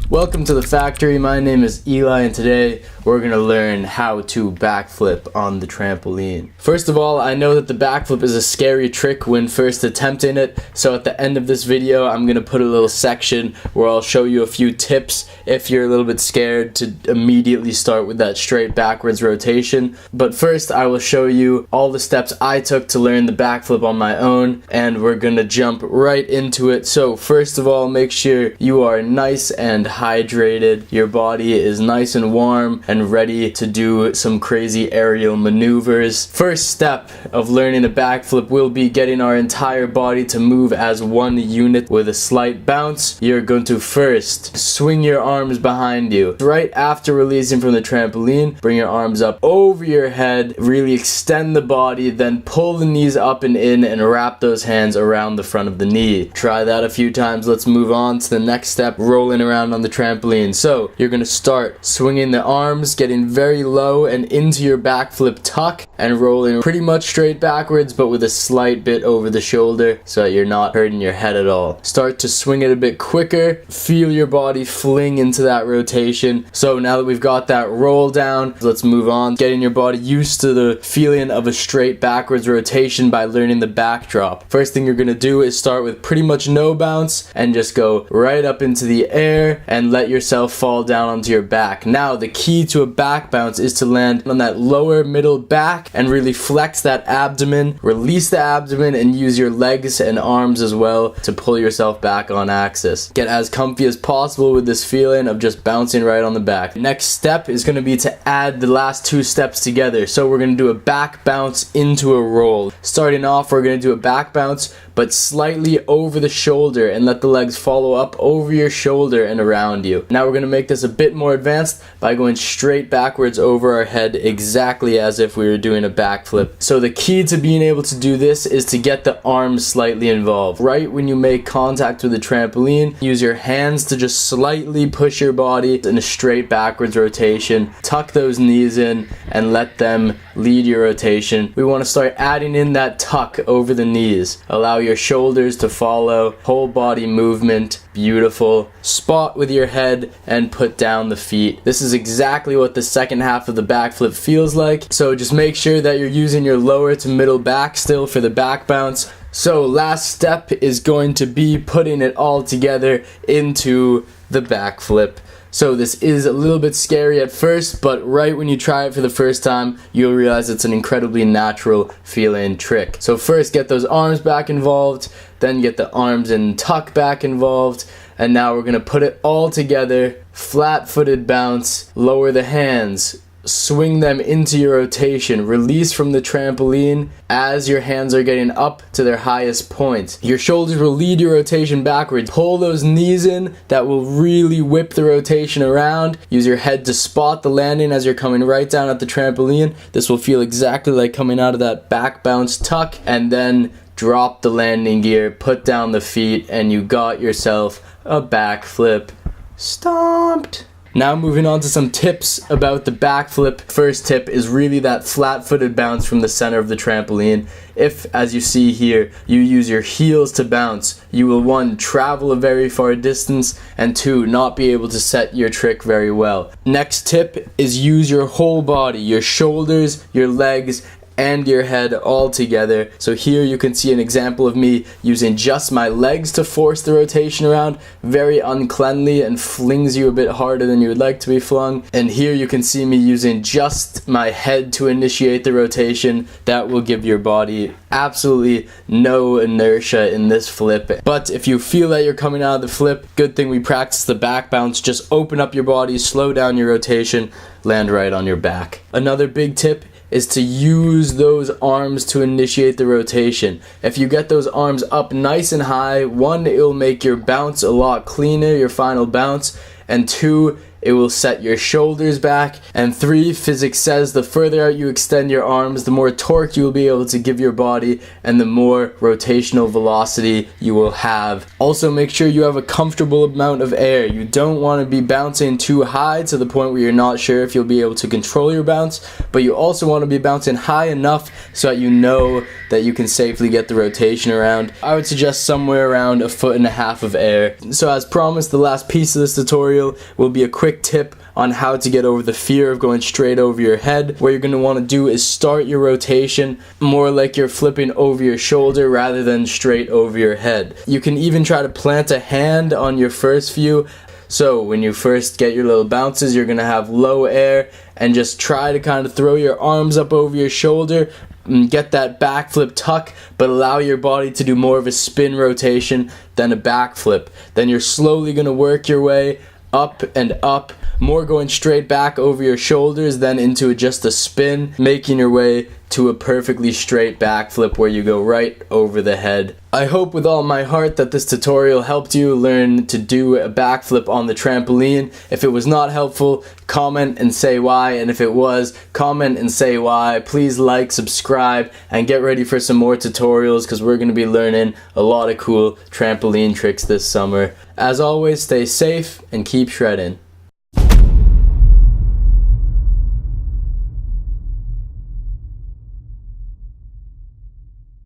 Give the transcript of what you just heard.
Welcome to the factory. My name is Eli and today we're going to learn how to backflip on the trampoline. First of all, I know that the backflip is a scary trick when first attempting it, so at the end of this video I'm going to put a little section where I'll show you a few tips if you're a little bit scared to immediately start with that straight backwards rotation. But first I will show you all the steps I took to learn the backflip on my own, and we're going to jump right into it. So first of all, make sure you are nice and hydrated. Your body is nice and warm and ready to do some crazy aerial maneuvers. First step of learning a backflip will be getting our entire body to move as one unit with a slight bounce. You're going to first swing your arms behind you. Right after releasing from the trampoline, bring your arms up over your head, really extend the body, then pull the knees up and in and wrap those hands around the front of the knee. Try that a few times. Let's move on to the next step, rolling around on the trampoline. So you're going to start swinging the arms, getting very low and into your backflip tuck and rolling pretty much straight backwards but with a slight bit over the shoulder so that you're not hurting your head at all. Start to swing it a bit quicker. Feel your body fling into that rotation. So now that we've got that roll down, let's move on. Getting your body used to the feeling of a straight backwards rotation by learning the backdrop. First thing you're going to do is start with pretty much no bounce and just go right up into the air and let yourself fall down onto your back. Now the key to a back bounce is to land on that lower middle back and really flex that abdomen, release the abdomen, and use your legs and arms as well to pull yourself back on axis. Get as comfy as possible with this feeling of just bouncing right on the back. Next step is going to be to add the last two steps together. So we're going to do a back bounce into a roll. Starting off, we're going to do a back bounce but slightly over the shoulder and let the legs follow up over your shoulder and around you. Now we're going to make this a bit more advanced by going straight backwards over our head, exactly as if we were doing a backflip. So the key to being able to do this is to get the arms slightly involved. Right when you make contact with the trampoline, use your hands to just slightly push your body in a straight backwards rotation. Tuck those knees in and let them lead your rotation. We want to start adding in that tuck over the knees. Allow your shoulders to follow, whole body movement, beautiful. Spot with your head and put down the feet. This is exactly what the second half of the backflip feels like. So just make sure that you're using your lower to middle back still for the back bounce. So last step is going to be putting it all together into the backflip. So this is a little bit scary at first, but right when you try it for the first time, you'll realize it's an incredibly natural feeling trick. So first get those arms back involved, then get the arms and tuck back involved, and now we're going to put it all together. Flat-footed bounce, lower the hands, swing them into your rotation, release from the trampoline as your hands are getting up to their highest point. Your shoulders will lead your rotation backwards. Pull those knees in, that will really whip the rotation around. Use your head to spot the landing as you're coming right down at the trampoline. This will feel exactly like coming out of that back bounce tuck, and then drop the landing gear, put down the feet, and you got yourself a backflip stomped. Now moving on to some tips about the backflip. First tip is really that flat-footed bounce from the center of the trampoline. If, as you see here, you use your heels to bounce, you will 1, travel a very far distance, and 2, not be able to set your trick very well. Next tip is use your whole body, your shoulders, your legs, and your head all together. So here you can see an example of me using just my legs to force the rotation around, very uncleanly and flings you a bit harder than you would like to be flung. And here you can see me using just my head to initiate the rotation. That will give your body absolutely no inertia in this flip. But if you feel that you're coming out of the flip, good thing we practice the back bounce. Just open up your body, slow down your rotation, land right on your back. Another big tip is to use those arms to initiate the rotation. If you get those arms up nice and high, 1, it'll make your bounce a lot cleaner, your final bounce, and 2, it will set your shoulders back. And 3, physics says the further out you extend your arms, the more torque you will be able to give your body and the more rotational velocity you will have. Also, make sure you have a comfortable amount of air. You don't want to be bouncing too high to the point where you're not sure if you'll be able to control your bounce, but you also want to be bouncing high enough so that you know that you can safely get the rotation around. I would suggest somewhere around 1.5 feet of air. So as promised, the last piece of this tutorial will be a quick tip on how to get over the fear of going straight over your head. What you're going to want to do is start your rotation more like you're flipping over your shoulder rather than straight over your head. You can even try to plant a hand on your first few. So when you first get your little bounces, you're going to have low air and just try to kind of throw your arms up over your shoulder and get that backflip tuck, but allow your body to do more of a spin rotation than a backflip. Then you're slowly going to work your way up and up, more going straight back over your shoulders, then into just a spin, making your way to a perfectly straight backflip where you go right over the head. I hope with all my heart that this tutorial helped you learn to do a backflip on the trampoline. If it was not helpful, comment and say why, and if it was, comment and say why. Please like, subscribe, and get ready for some more tutorials because we're going to be learning a lot of cool trampoline tricks this summer. As always, stay safe and keep shredding.